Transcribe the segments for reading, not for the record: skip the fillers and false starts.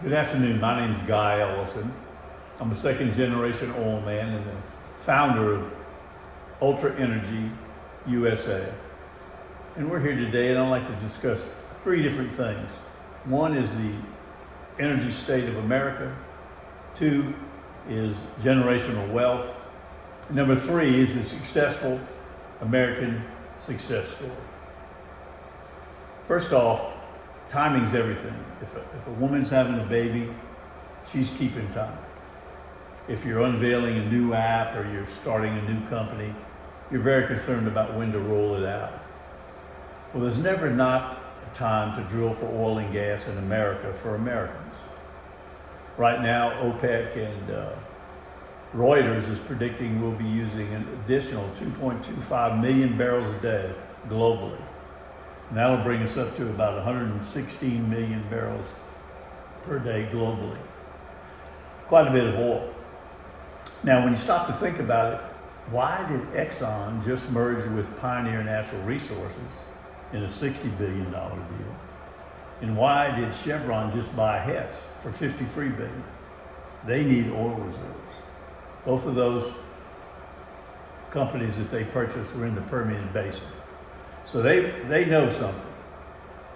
Good afternoon. My name is Guy Ellison. I'm a second generation oil man and the founder of Ultra Energy USA. And we're here today and I'd like to discuss three different things. One is the energy state of America. Two is generational wealth. Number three is a successful American success story. First off, timing's everything. If a woman's having a baby, she's keeping time. If you're unveiling a new app or you're starting a new company, you're very concerned about when to roll it out. Well, there's never not a time to drill for oil and gas in America for Americans. Right now, OPEC and Reuters is predicting we'll be using an additional 2.25 million barrels a day globally. And that'll bring us up to about 116 million barrels per day globally. Quite a bit of oil. Now, when you stop to think about it, why did Exxon just merge with Pioneer Natural Resources in a $60 billion deal? And why did Chevron just buy Hess for $53 billion? They need oil reserves. Both of those companies that they purchased were in the Permian Basin. So they know something,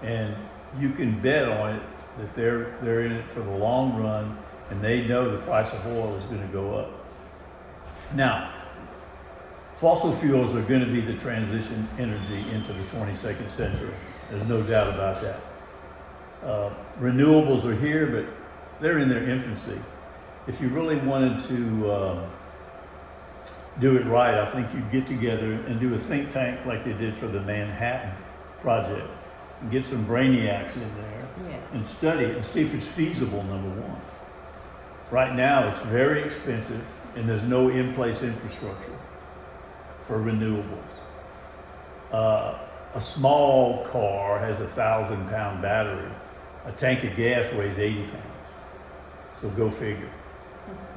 and you can bet on it that they're in it for the long run, and they know the price of oil is going to go up. Now, fossil fuels are going to be the transition energy into the 22nd century. There's no doubt about that. Renewables are here, but they're in their infancy. If you really wanted to do it right, I think you'd get together and do a think tank like they did for the Manhattan Project and get some brainiacs in there and study it and see if it's feasible, number one. Right now, it's very expensive and there's no in-place infrastructure for renewables. A small car has a 1,000-pound battery. A tank of gas weighs 80 pounds. So go figure.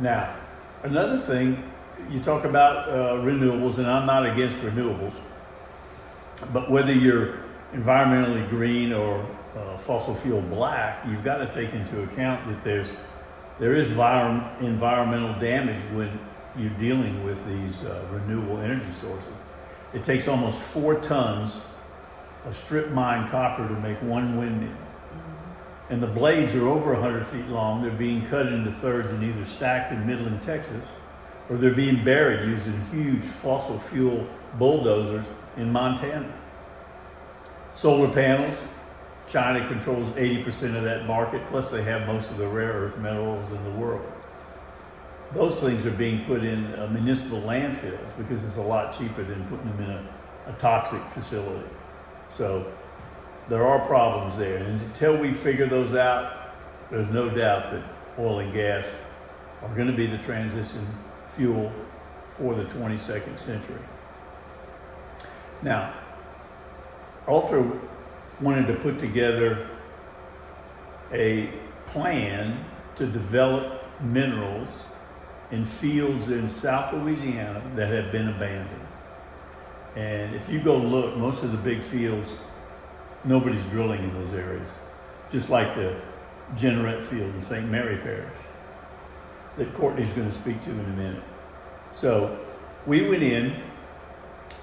Now, another thing, you talk about renewables, and I'm not against renewables, but whether you're environmentally green or fossil fuel black, you've got to take into account that there is environmental damage when you're dealing with these renewable energy sources. It takes almost 4 tons of strip mine copper to make one windmill. And the blades are over 100 feet long. They're being cut into thirds and either stacked in Midland, Texas, or they're being buried using huge fossil fuel bulldozers in Montana. Solar panels, China controls 80% of that market, plus they have most of the rare earth metals in the world. Those things are being put in municipal landfills because it's a lot cheaper than putting them in a toxic facility. So there are problems there. And until we figure those out, there's no doubt that oil and gas are going to be the transition fuel for the 22nd century. Now, Ultra wanted to put together a plan to develop minerals in fields in South Louisiana that have been abandoned. And if you go look, most of the big fields, nobody's drilling in those areas. Just like the Jeanneret field in St. Mary Parish that Courtney's going to speak to in a minute. So we went in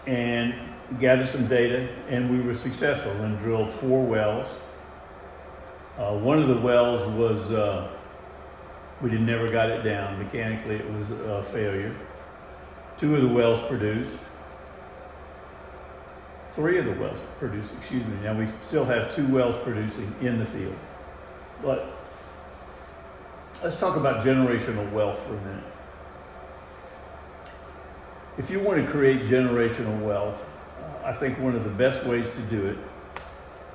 and gathered some data, and we were successful and drilled 4 wells. One of the wells was, we never got it down. Mechanically, it was a failure. 2 of the wells produced. 3 of the wells produced, excuse me. Now we still have 2 wells producing in the field. But let's talk about generational wealth for a minute. If you want to create generational wealth, I think one of the best ways to do it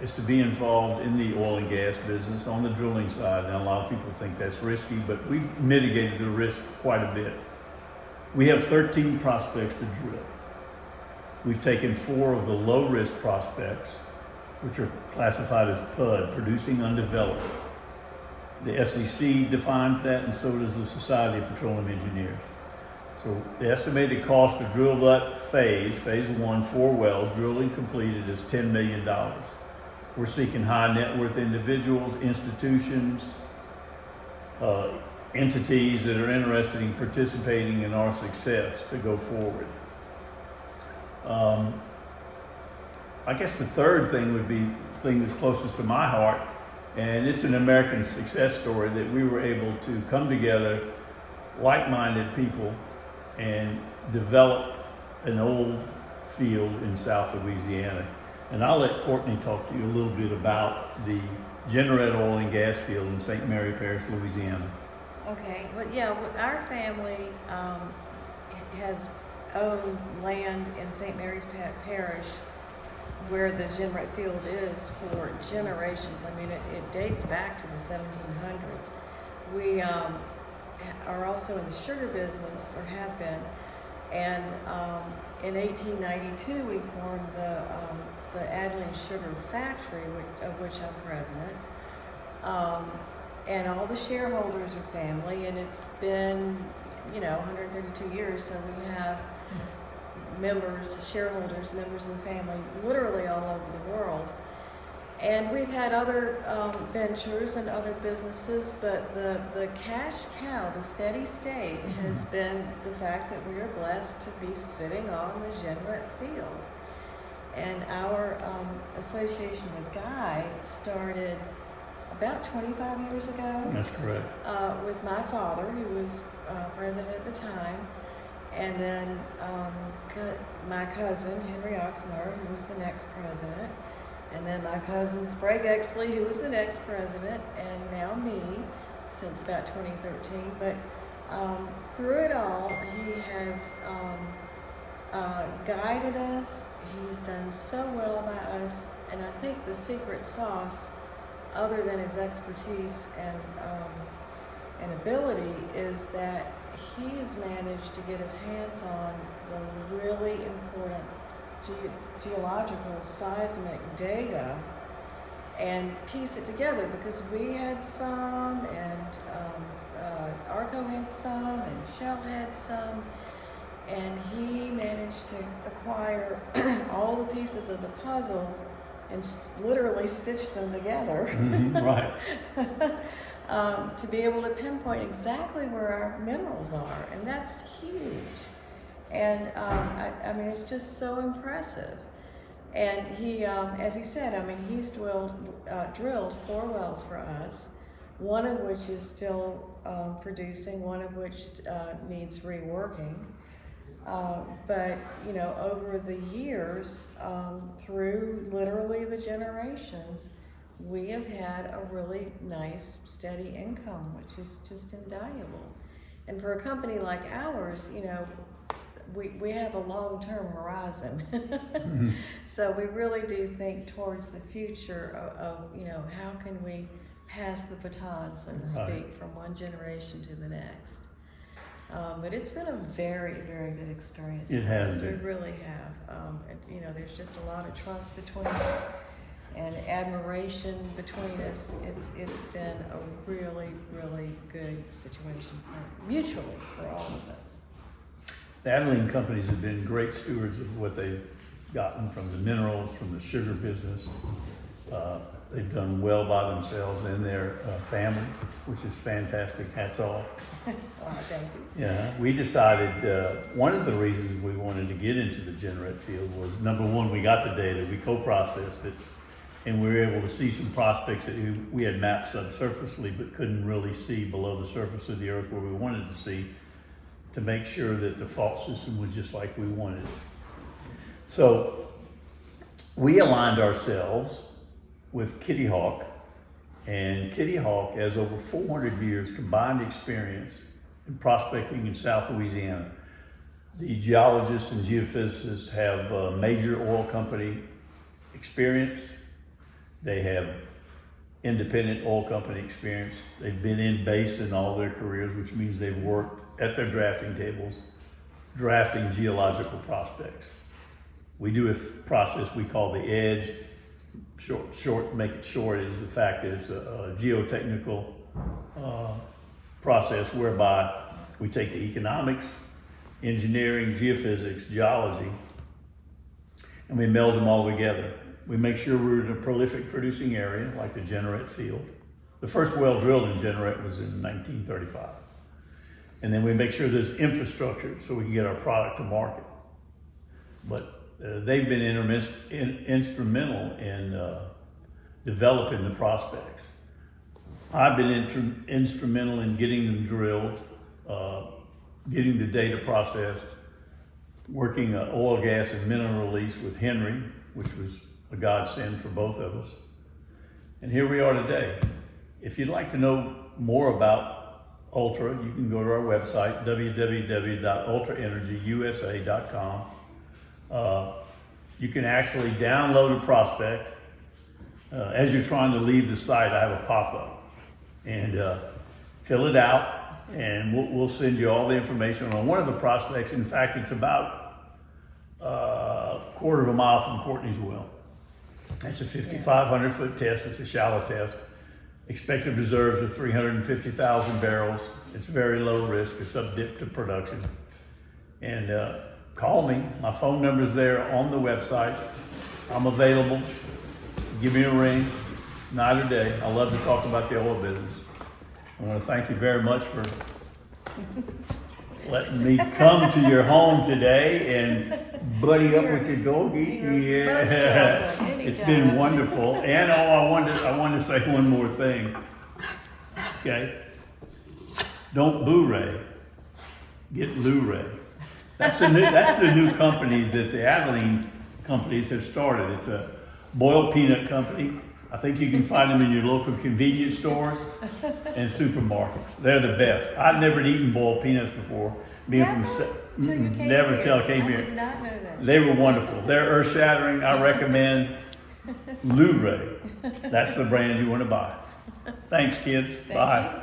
is to be involved in the oil and gas business on the drilling side. Now, a lot of people think that's risky, but we've mitigated the risk quite a bit. We have 13 prospects to drill. We've taken 4 of the low-risk prospects, which are classified as PUD, producing undeveloped. The SEC defines that, and so does the Society of Petroleum Engineers. So the estimated cost to drill that phase 1, 4 wells, drilled and completed, is $10 million. We're seeking high net worth individuals, institutions, entities that are interested in participating in our success to go forward. I guess the third thing would be the thing that's closest to my heart, and it's an American success story that we were able to come together, like-minded people, and develop an old field in South Louisiana. And I'll let Courtney talk to you a little bit about the Generette Oil and Gas Field in St. Mary Parish, Louisiana. Okay, well, yeah, our family has owned land in St. Mary's Parish where the Generette Field is for generations. I mean, it dates back to the 1700s. We are also in the sugar business, or have been, and in 1892 we formed the Adeline Sugar Factory, of which I'm president. And all the shareholders are family, and it's been, 132 years, so we have members, shareholders, members of the family, literally all over the world. And we've had other ventures and other businesses, but the cash cow, the steady state, has been the fact that we are blessed to be sitting on the Generette Field. And our association with Guy started about 25 years ago. That's correct. With my father, who was president at the time, and then my cousin, Henry Oxnard, who was the next president, and then my cousin Sprague Exley, who was the next president, and now me, since about 2013. But through it all, he has guided us. He's done so well by us, and I think the secret sauce, other than his expertise and ability, is that he's managed to get his hands on the really important geological seismic data and piece it together, because we had some, and Arco had some, and Shell had some, and he managed to acquire all the pieces of the puzzle and literally stitch them together. Right. To be able to pinpoint exactly where our minerals are, and that's huge. And I mean, it's just so impressive. And he, as he said, I mean, he's drilled 4 wells for us, one of which is still producing, one of which needs reworking. But over the years, through literally the generations, we have had a really nice, steady income, which is just invaluable. And for a company like ours, we have a long-term horizon. So we really do think towards the future of how can we pass the baton, so to speak, from one generation to the next. But it's been a very, very good experience. It has been. We really have. There's just a lot of trust between us and admiration between us. It's been a really, really good situation mutually for all of us. The Adeline companies have been great stewards of what they've gotten from the minerals, from the sugar business. They've done well by themselves and their family, which is fantastic. Hats off. Thank you. Yeah, we decided one of the reasons we wanted to get into the Generette Field was, number one, we got the data, we co-processed it, and we were able to see some prospects that we had mapped subsurfacely but couldn't really see below the surface of the earth where we wanted to see, to make sure that the fault system was just like we wanted it. So we aligned ourselves with Kitty Hawk, and Kitty Hawk has over 400 years combined experience in prospecting in South Louisiana. The geologists and geophysicists have major oil company experience. They have independent oil company experience. They've been in basin all their careers, which means they've worked at their drafting tables, drafting geological prospects. We do a process we call the EDGE. Make it short, is the fact that it's a geotechnical process whereby we take the economics, engineering, geophysics, geology, and we meld them all together. We make sure we're in a prolific producing area like the Generette Field, The first well drilled in Generate was in 1935. And then we make sure there's infrastructure so we can get our product to market. But they've been instrumental in developing the prospects. I've been instrumental in getting them drilled, getting the data processed, working oil, gas, and mineral release with Henry, which was a godsend for both of us. And here we are today. If you'd like to know more about Ultra, you can go to our website, www.ultraenergyusa.com. You can actually download a prospect. As you're trying to leave the site, I have a pop-up. And fill it out, and we'll send you all the information on one of the prospects. In fact, it's about a quarter of a mile from Courtney's well. It's a 5,500 foot test. It's a shallow test. Expected reserves are 350,000 barrels. It's very low risk. It's up dip to production. And call me. My phone number is there on the website. I'm available. Give me a ring, night or day. I love to talk about the oil business. I want to thank you very much for letting me come to your home today and buddy up with your doggies. Yeah, it's been wonderful. And I wanted to say one more thing. Okay, don't boo-ray, get Lou-ray. That's the new company that the Abilene companies have started. It's a boiled peanut company. I think you can find them in your local convenience stores and supermarkets. They're the best. I've never eaten boiled peanuts before. Never till I came here. I did not know that. They were wonderful. They're earth-shattering. I recommend Lou-Ray. That's the brand you want to buy. Thanks, kids. Bye.